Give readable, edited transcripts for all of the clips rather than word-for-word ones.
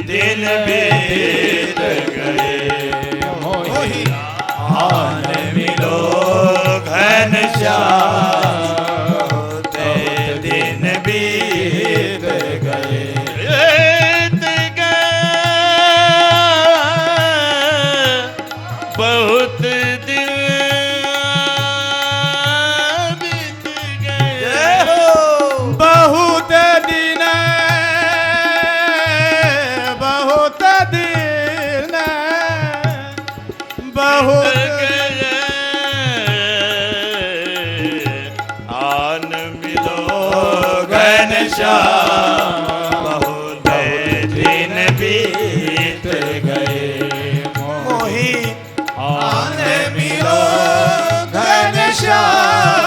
दिन बीत गए मोहि आन मिलो घनश्याम ते दिन बीत गए बहुत दिन बीत गए बहुत दिन बहुत दिन बहुत आन मिलो घनश्याम बहुत दिन बीत गए मोहि आन मिलो घनश्याम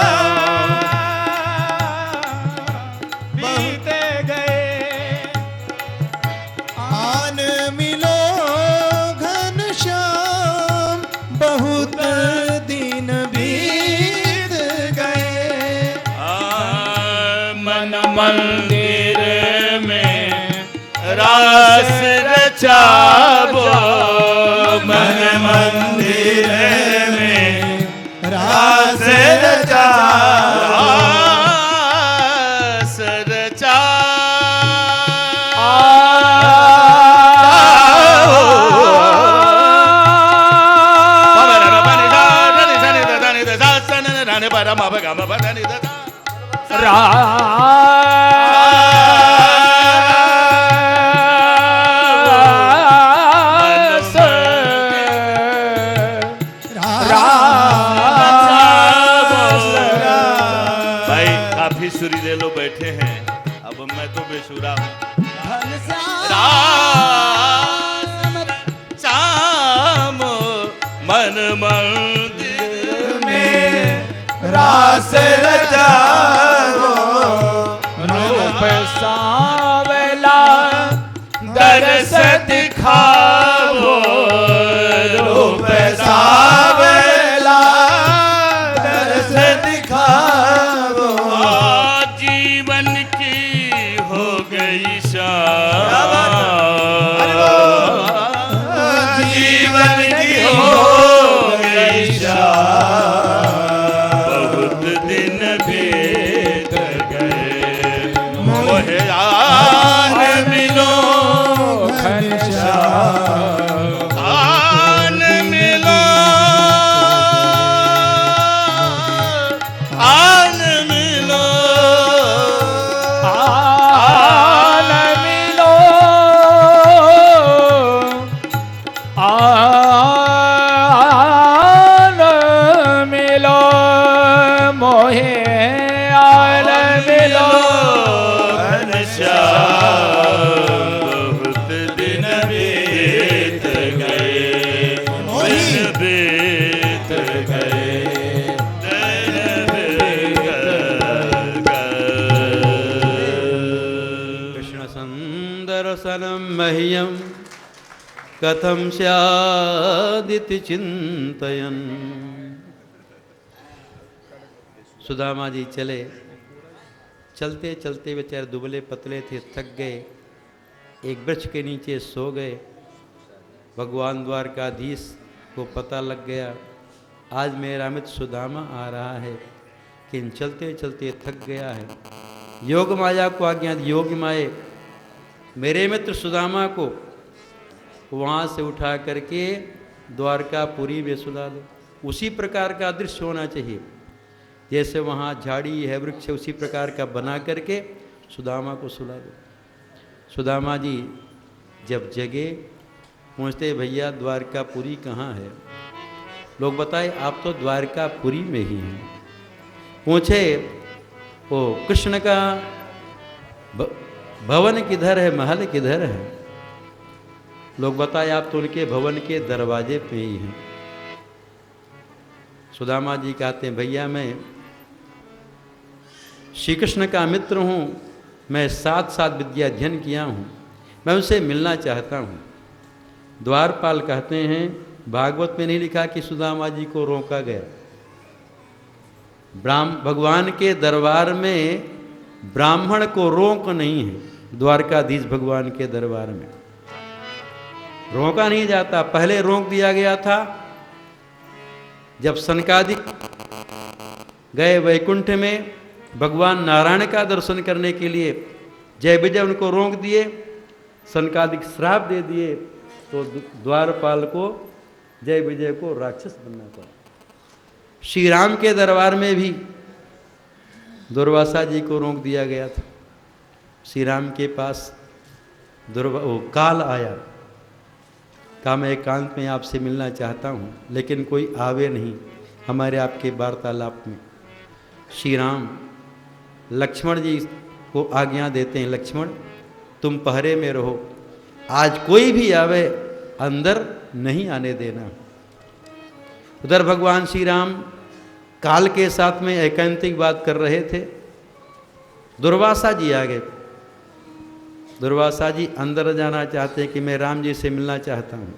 बीत गए आन मिलो घनश्याम बहुत दिन बीत गए मन मंदिर में रास रचावो मन मंदिर में रास रचा रास रचा भाई काफी सुरीले लोग बैठे हैं, अब मैं तो बेसुरा हूँ। शाम मन मंदिर में रास रचावो रूप सावला दरस दिखावो रूप सावला दरस दिखावो जीवन की हो गई शाम जीवन की हो गई शाम बहुत दिन बीत गए मोहे आन मिलो घनश्याम आन मिलो आन मिलो आन मिलो आन मिलो मोहे आन मिलो घनश्याम बहुत दिन बीत गए दिन बीत गए दिन बीत गए। कृष्ण संदर्शनं मह्यं कथं स्यादिति चिन्तयन्। सुदामा जी चले, चलते चलते बेचारे दुबले पतले थे, थक गए, एक वृक्ष के नीचे सो गए। भगवान द्वारकाधीश को पता लग गया आज मेरा मित्र सुदामा आ रहा है, किन चलते चलते थक गया है। योग माया को आज्ञा दी, योग माए मेरे मित्र सुदामा को वहाँ से उठा करके द्वारकापुरी में सुला दो। उसी प्रकार का दृश्य होना चाहिए, जैसे वहाँ झाड़ी है, वृक्ष है, उसी प्रकार का बना करके सुदामा को सुला दो। सुदामा जी जब जगे पहुँचते, भैया द्वारकापुरी कहाँ है? लोग बताए आप तो द्वारकापुरी में ही हैं। पूछे ओ कृष्ण का भवन किधर है, महल किधर है? लोग बताए आप तो उनके भवन के दरवाजे पे ही हैं। सुदामा जी कहते हैं भैया मैं श्री कृष्ण का मित्र हूँ, मैं 7 साल विद्या अध्ययन किया हूँ, मैं उनसे मिलना चाहता हूँ। द्वारपाल कहते हैं भागवत में नहीं लिखा कि सुदामा जी को रोका गया। भगवान के दरबार में ब्राह्मण को रोक नहीं है, द्वारकाधीश भगवान के दरबार में रोका नहीं जाता। पहले रोक दिया गया था जब सनकादिक गए वैकुंठ में भगवान नारायण का दर्शन करने के लिए, जय विजय उनको रोक दिए, सनकादिक श्राप दे दिए, तो द्वारपाल को जय विजय को राक्षस बनना पड़ा। श्री राम के दरबार में भी दुर्वासा जी को रोक दिया गया था। श्री राम के पास काल आया, कहा मैं एकांत में आपसे मिलना चाहता हूँ, लेकिन कोई आवे नहीं हमारे आपके वार्तालाप में। श्री राम लक्ष्मण जी को आज्ञा देते हैं, लक्ष्मण तुम पहरे में रहो, आज कोई भी आवे अंदर नहीं आने देना। उधर भगवान श्री राम काल के साथ में एकांतिक बात कर रहे थे। दुर्वासा जी आ गए। दुर्वासा जी अंदर जाना चाहते हैं कि मैं राम जी से मिलना चाहता हूँ।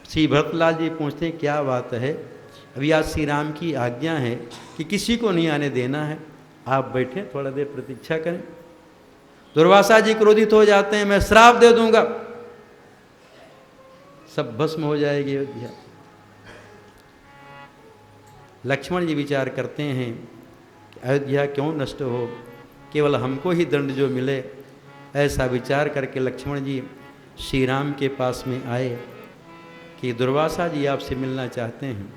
श्री भरतलाल जी पूछते हैं क्या बात है? अभी आज श्री राम की आज्ञा है कि किसी को नहीं आने देना है, आप बैठे थोड़ा देर प्रतीक्षा करें। दुर्वासा जी क्रोधित हो जाते हैं, मैं श्राप दे दूंगा, सब भस्म हो जाएगी अयोध्या। लक्ष्मण जी विचार करते हैं कि अयोध्या क्यों नष्ट हो, केवल हमको ही दंड जो मिले। ऐसा विचार करके लक्ष्मण जी श्री राम के पास में आए कि दुर्वासा जी आपसे मिलना चाहते हैं।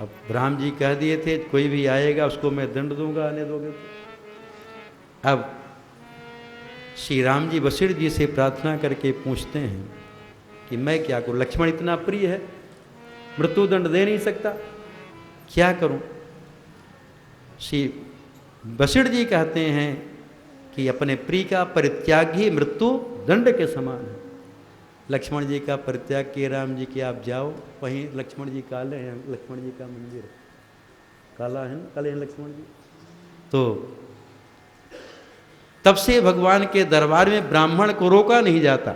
अब राम जी कह दिए थे कोई भी आएगा उसको मैं दंड दूंगा, आने दोगे तो। अब श्री राम जी वशिष्ठ जी से प्रार्थना करके पूछते हैं कि मैं क्या करूं, लक्ष्मण इतना प्रिय है, मृत्यु दंड दे नहीं सकता, क्या करूं? श्री वशिष्ठ जी कहते हैं कि अपने प्रिय का परित्याग ही मृत्यु दंड के समान है। लक्ष्मण जी का परित्याग किए राम जी कि आप जाओ, वहीं लक्ष्मण जी काले हैं, लक्ष्मण जी का मंदिर काला है ना, काले हैं लक्ष्मण जी। तो तब से भगवान के दरबार में ब्राह्मण को रोका नहीं जाता।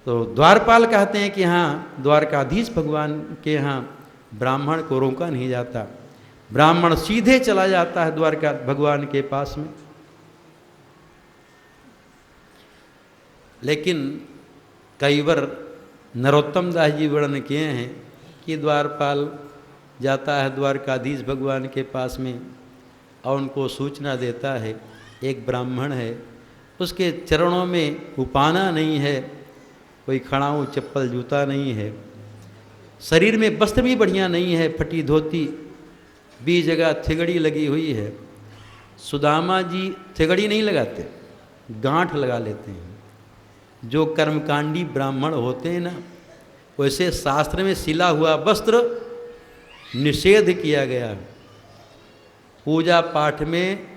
तो द्वारपाल कहते हैं कि हाँ, द्वारकाधीश भगवान के यहाँ ब्राह्मण को रोका नहीं जाता, ब्राह्मण सीधे चला जाता है द्वारका भगवान के पास में। लेकिन कई बार नरोत्तम दास जी वर्णन किए हैं कि द्वारपाल जाता है द्वारकाधीश भगवान के पास में और उनको सूचना देता है एक ब्राह्मण है, उसके चरणों में उपाना नहीं है, कोई खड़ाऊ चप्पल जूता नहीं है, शरीर में वस्त्र भी बढ़िया नहीं है, फटी धोती, 20 जगह थिगड़ी लगी हुई है। सुदामा जी थिगड़ी नहीं लगाते, गांठ लगा लेते हैं। जो कर्मकांडी ब्राह्मण होते हैं ना, वैसे शास्त्र में सिला हुआ वस्त्र निषेध किया गया है। पूजा पाठ में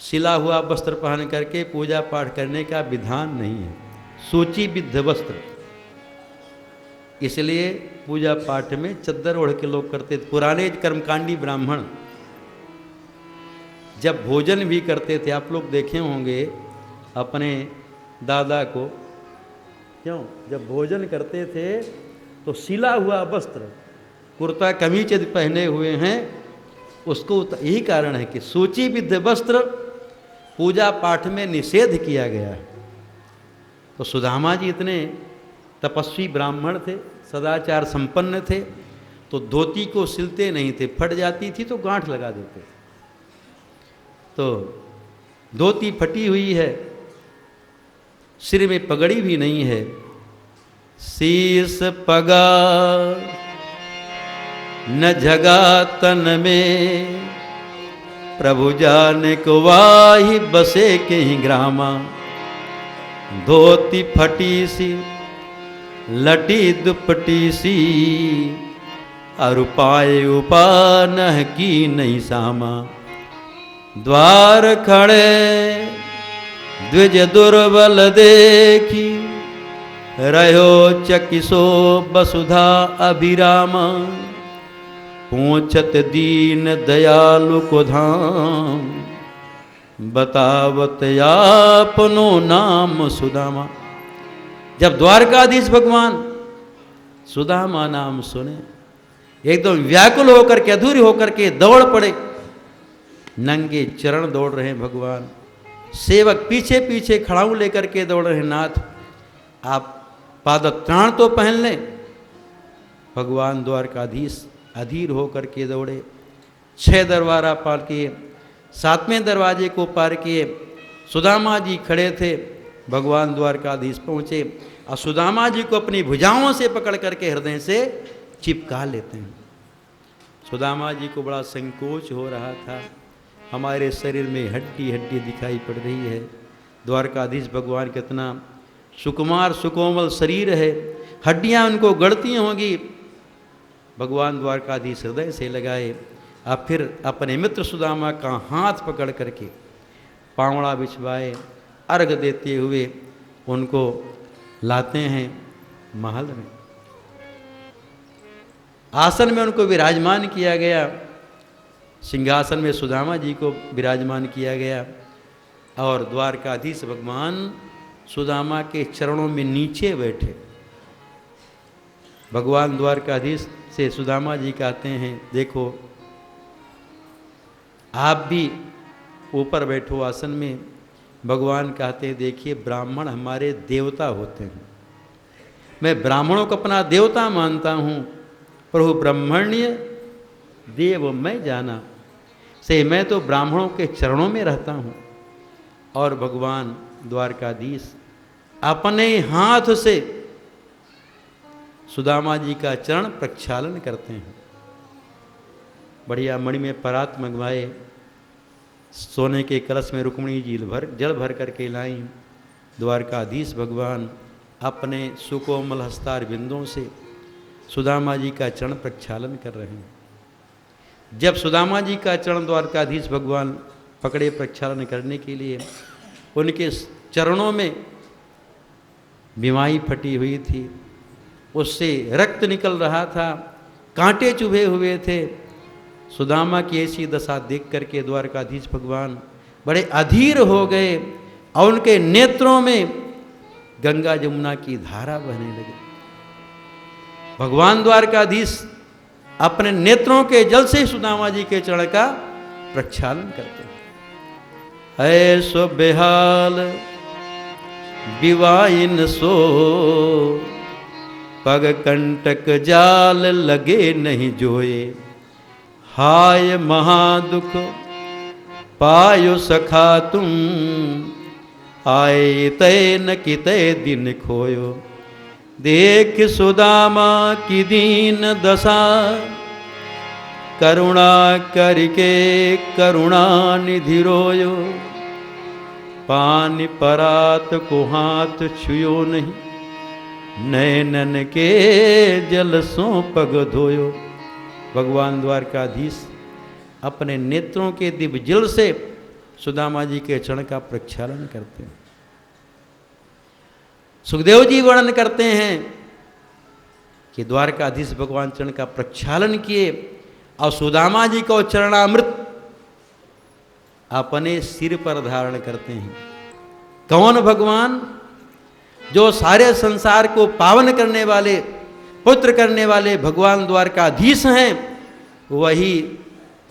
सिला हुआ वस्त्र पहन करके पूजा पाठ करने का विधान नहीं है, सूचीबद्ध वस्त्र। इसलिए पूजा पाठ में चद्दर ओढ़ के लोग करते थे। पुराने कर्मकांडी ब्राह्मण जब भोजन भी करते थे, आप लोग देखे होंगे अपने दादा को, क्यों जब भोजन करते थे तो सिला हुआ वस्त्र, कुर्ता कमीज पहने हुए हैं, उसको यही कारण है कि सूचीबद्ध वस्त्र पूजा पाठ में निषेध किया गया है। तो सुदामा जी इतने तपस्वी ब्राह्मण थे, सदाचार संपन्न थे, तो धोती को सिलते नहीं थे, फट जाती थी तो गांठ लगा देते थे। तो धोती फटी हुई है, सिर में पगड़ी भी नहीं है, शीस पगा न जगा तन में, प्रभु जाने को वाही बसे कहीं ग्रामा, धोती फटी सी लटी दुपटी सी, और उपाय उपान की नहीं सामा, द्वार खड़े द्विज दुर्बल देखी, रहो चकिसो वसुधा अभिरामा, पूछत दीन दयालु को धाम, बतावत आपनो नाम सुदामा। जब द्वारकाधीश भगवान सुदामा नाम सुने, एकदम व्याकुल होकर के, अधूरी होकर के दौड़ पड़े। नंगे चरण दौड़ रहे हैं भगवान, सेवक पीछे पीछे खड़ाऊ लेकर के दौड़ रहे, नाथ आप पादत्राण तो पहन लें। भगवान द्वारकाधीश अधीर होकर के दौड़े, 6 दरवाजा पार किए, 7वें दरवाजे को पार किए। सुदामा जी खड़े थे, भगवान द्वारकाधीश पहुँचे और सुदामा जी को अपनी भुजाओं से पकड़ करके हृदय से चिपका लेते हैं। सुदामा जी को बड़ा संकोच हो रहा था, हमारे शरीर में हड्डी हड्डी दिखाई पड़ रही है। द्वारकाधीश भगवान कितना सुकुमार सुकोमल शरीर है, हड्डियां उनको गढ़ती होंगी। भगवान द्वारकाधीश हृदय से लगाए और फिर अपने मित्र सुदामा का हाथ पकड़ करके पावड़ा बिछवाए, अर्घ देते हुए उनको लाते हैं महल में। आसन में उनको विराजमान किया गया, सिंहासन में सुदामा जी को विराजमान किया गया और द्वारकाधीश भगवान सुदामा के चरणों में नीचे बैठे। भगवान द्वारकाधीश से सुदामा जी कहते हैं, देखो आप भी ऊपर बैठो आसन में। भगवान कहते हैं, देखिए ब्राह्मण हमारे देवता होते हैं, मैं ब्राह्मणों को अपना देवता मानता हूँ। प्रभु ब्रह्मण्य देव मैं जाना से मैं तो ब्राह्मणों के चरणों में रहता हूँ। और भगवान द्वारकाधीश अपने हाथ से सुदामा जी का चरण प्रक्षालन करते हैं। बढ़िया मणि में परात मंगवाए, सोने के कलश में रुक्मिणी जी जल भर करके लाई। द्वारकाधीश भगवान अपने सुकोमल हस्तार बिंदों से सुदामा जी का चरण प्रक्षालन कर रहे हैं। जब सुदामा जी का चरण द्वारकाधीश भगवान पकड़े प्रक्षालन करने के लिए, उनके चरणों में बीमारी फटी हुई थी, उससे रक्त निकल रहा था, कांटे चुभे हुए थे। सुदामा की ऐसी दशा देख करके द्वारकाधीश भगवान बड़े अधीर हो गए और उनके नेत्रों में गंगा जमुना की धारा बहने लगी। भगवान द्वारकाधीश अपने नेत्रों के जल से सुदामा जी के चरण का प्रक्षालन करते हैं। ऐसो बेहाल विवाइन सो, पग कंटक जाल लगे नहीं जोए। हाय महादुख पायो सखा तुम, आए तय न कितय दिन खोयो। देख सुदामा की दीन दशा, करुणा करके करुणा निधि रोयो। पानी परात को हाथ छुयो नहीं, नैनन के जल सो पग धोयो। भगवान द्वारकाधीश अपने नेत्रों के दिव्य जल से सुदामा जी के चरण का प्रक्षालन करते हैं। सुखदेव जी वर्णन करते हैं कि द्वारकाधीश भगवान चरण का प्रक्षालन किए और सुदामा जी को चरणामृत अपने सिर पर धारण करते हैं। कौन भगवान? जो सारे संसार को पावन करने वाले, पुत्र करने वाले भगवान द्वारकाधीश हैं, वही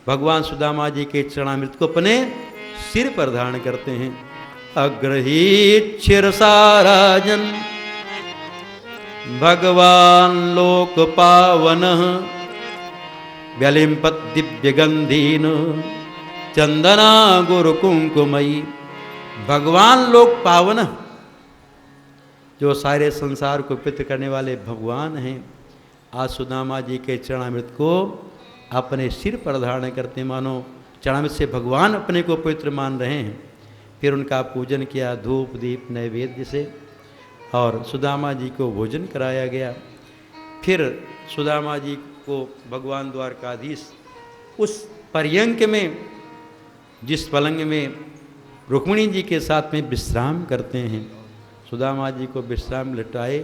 भगवान सुदामा जी के चरणामृत को अपने सिर पर धारण करते हैं। अग्रहीत शिरसाराजन भगवान लोक पावन, व्यलिंपत दिव्य गंधीन चंदना गुरु कुंकुमयी। भगवान लोक पावन, जो सारे संसार को पवित्र करने वाले भगवान हैं, आज सुदामा जी के चरणामृत को अपने सिर पर धारण करते, मानो चरणामृत से भगवान अपने को पवित्र मान रहे हैं। फिर उनका पूजन किया धूप दीप नैवेद्य से और सुदामा जी को भोजन कराया गया। फिर सुदामा जी को भगवान द्वारकाधीश उस पर्यंक में, जिस पलंग में रुक्मिणी जी के साथ में विश्राम करते हैं, सुदामा जी को विश्राम लटाए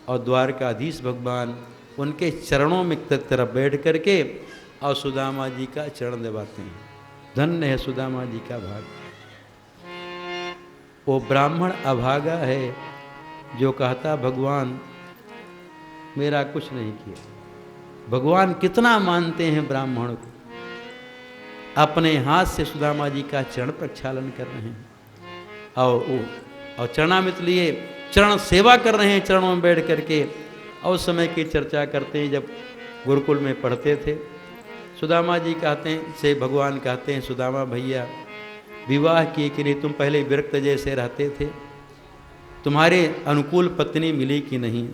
और द्वारकाधीश भगवान उनके चरणों में तरफ बैठ करके और सुदामा जी का चरण दबाते हैं। धन्य है सुदामा जी का भाग। वो ब्राह्मण अभागा है जो कहता भगवान मेरा कुछ नहीं किया। भगवान कितना मानते हैं ब्राह्मण को। अपने हाथ से सुदामा जी का चरण प्रक्षालन कर रहे हैं। और चरणामृत लिए चरण सेवा कर रहे हैं, चरणों में बैठ करके। और उस समय की चर्चा करते हैं जब गुरुकुल में पढ़ते थे। सुदामा जी कहते हैं से भगवान कहते हैं, सुदामा भैया विवाह किए कि नहीं, तुम पहले विरक्त जैसे रहते थे, तुम्हारे अनुकूल पत्नी मिली कि नहीं।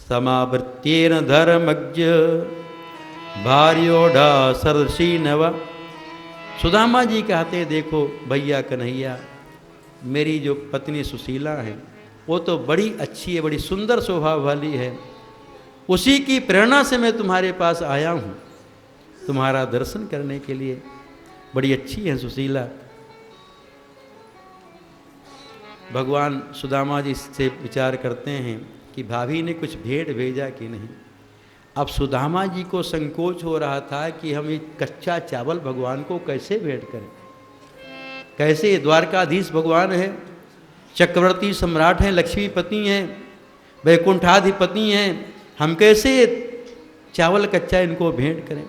समावृत्येन धर्मज्ञ भार्योढ़ा सरसी नवा। सुदामा जी कहते देखो भैया कन्हैया, मेरी जो पत्नी सुशीला है वो तो बड़ी अच्छी है, बड़ी सुंदर स्वभाव वाली है, उसी की प्रेरणा से मैं तुम्हारे पास आया हूँ तुम्हारा दर्शन करने के लिए। बड़ी अच्छी है सुशीला। भगवान सुदामा जी से विचार करते हैं कि भाभी ने कुछ भेंट भेजा कि नहीं। अब सुदामा जी को संकोच हो रहा था कि हम एक कच्चा चावल भगवान को कैसे भेंट करें, कैसे। द्वारकाधीश भगवान है, चक्रवर्ती सम्राट हैं, लक्ष्मीपति हैं, वैकुंठाधिपति हैं, हम कैसे चावल कच्चा इनको भेंट करें।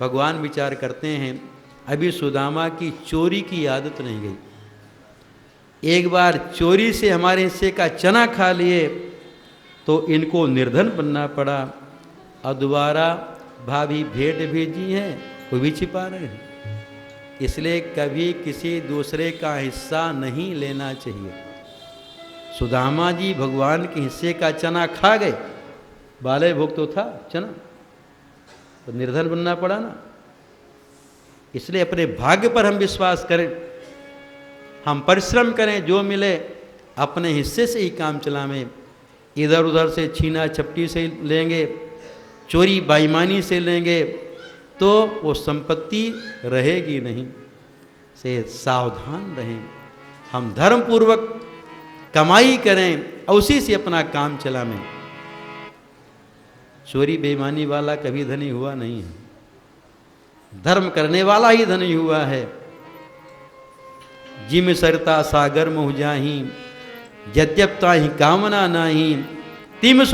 भगवान विचार करते हैं अभी सुदामा की चोरी की आदत नहीं गई, एक बार चोरी से हमारे हिस्से का चना खा लिए तो इनको निर्धन बनना पड़ा, और दोबारा भाभी भेंट भेजी हैं वो भी छिपा रहे हैं। इसलिए कभी किसी दूसरे का हिस्सा नहीं लेना चाहिए। सुदामा जी भगवान के हिस्से का चना खा गए, बाले भोग तो था चना, तो निर्धन बनना पड़ा ना। इसलिए अपने भाग्य पर हम विश्वास करें, हम परिश्रम करें, जो मिले अपने हिस्से से ही काम चलावें। इधर उधर से छीना छपटी से लेंगे, चोरी बेईमानी से लेंगे तो वो संपत्ति रहेगी नहीं। से सावधान रहें, हम धर्म पूर्वक कमाई करें और उसी से अपना काम चलावें। चोरी बेईमानी वाला कभी धनी हुआ नहीं है, धर्म करने वाला ही धनी हुआ है। जिम सरता सागर मोह जाही, यद्यप ताहि कामना नाही, तिम